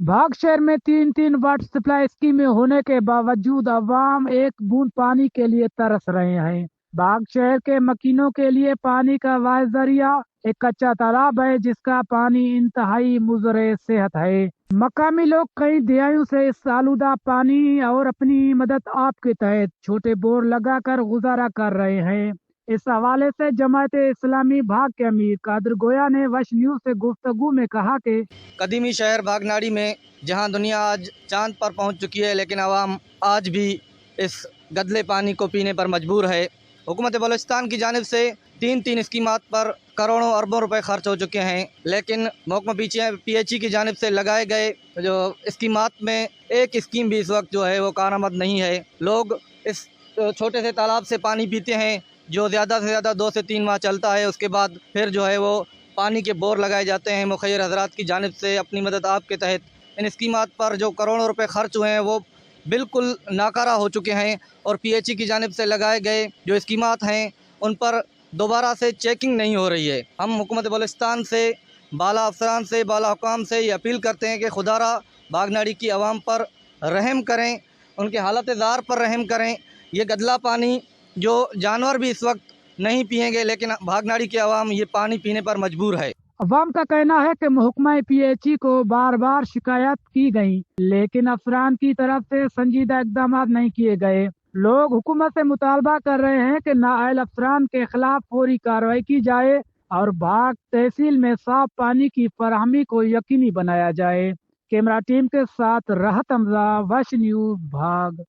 भाग शहर में तीन तीन वाटर सप्लाई स्कीमें होने के बावजूद अवाम एक बूंद पानी के लिए तरस रहे हैं। बाग शहर के मकीनों के लिए पानी का वाहिद जरिया एक कच्चा तालाब है, जिसका पानी इंतहाई मुज़र सेहत है। मकामी लोग कई दहाइयों से इस आलूदा पानी और अपनी मदद आप के तहत छोटे बोर लगाकर गुजारा कर रहे हैं। इस हवाले से जमात इस्लामी भाग के अमीर कादर गोया ने वश न्यूज से गुफ्तगू में कहा कि कदीमी शहर बागनाड़ी में जहां दुनिया आज चांद पर पहुंच चुकी है, लेकिन आवाम आज भी इस गदले पानी को पीने पर मजबूर है। हुकूमत बलूचिस्तान की जानिब से तीन तीन स्कीमात पर करोड़ों अरबों रुपए खर्च हो चुके हैं, लेकिन महकमा PHE की जानिब से लगाए गए जो स्कीमात में एक स्कीम भी इस वक्त जो है वो कारआमद नहीं है। लोग इस छोटे से तालाब से पानी पीते हैं, जो ज़्यादा से ज़्यादा 2 से 3 माह चलता है। उसके बाद फिर जो है वो पानी के बोर लगाए जाते हैं। मुखैर हजरात की जानिब से अपनी मदद आप के तहत इन स्कीमात पर जो करोड़ों रुपए खर्च हुए हैं वो बिल्कुल नाकारा हो चुके हैं, और PHE की जानिब से लगाए गए जो स्कीमात हैं उन पर दोबारा से चेकिंग नहीं हो रही है। हम हुकूमत बलूचिस्तान से, बाला अफसरान से, बाला हुकाम से ये अपील करते हैं कि खुदारा बागनाड़ी की आवाम पर रहम करें, उनके हालत ज़ार पर रहम करें। ये गदला पानी जो जानवर भी इस वक्त नहीं पिएंगे, लेकिन बागनाड़ी की आवाम ये पानी पीने पर मजबूर है। अवाम का कहना है कि महकमा PHE को बार बार शिकायत की गई, लेकिन अफसरान की तरफ से संजीदा इकदाम नहीं किए गए। लोग हुकूमत से मुतालबा कर रहे हैं कि नाअहल अफसरान के खिलाफ फौरी कार्रवाई की जाए और भाग तहसील में साफ पानी की फराहमी को यकीनी बनाया जाए। कैमरा टीम के साथ राहत हमजा, वश न्यूज, भाग।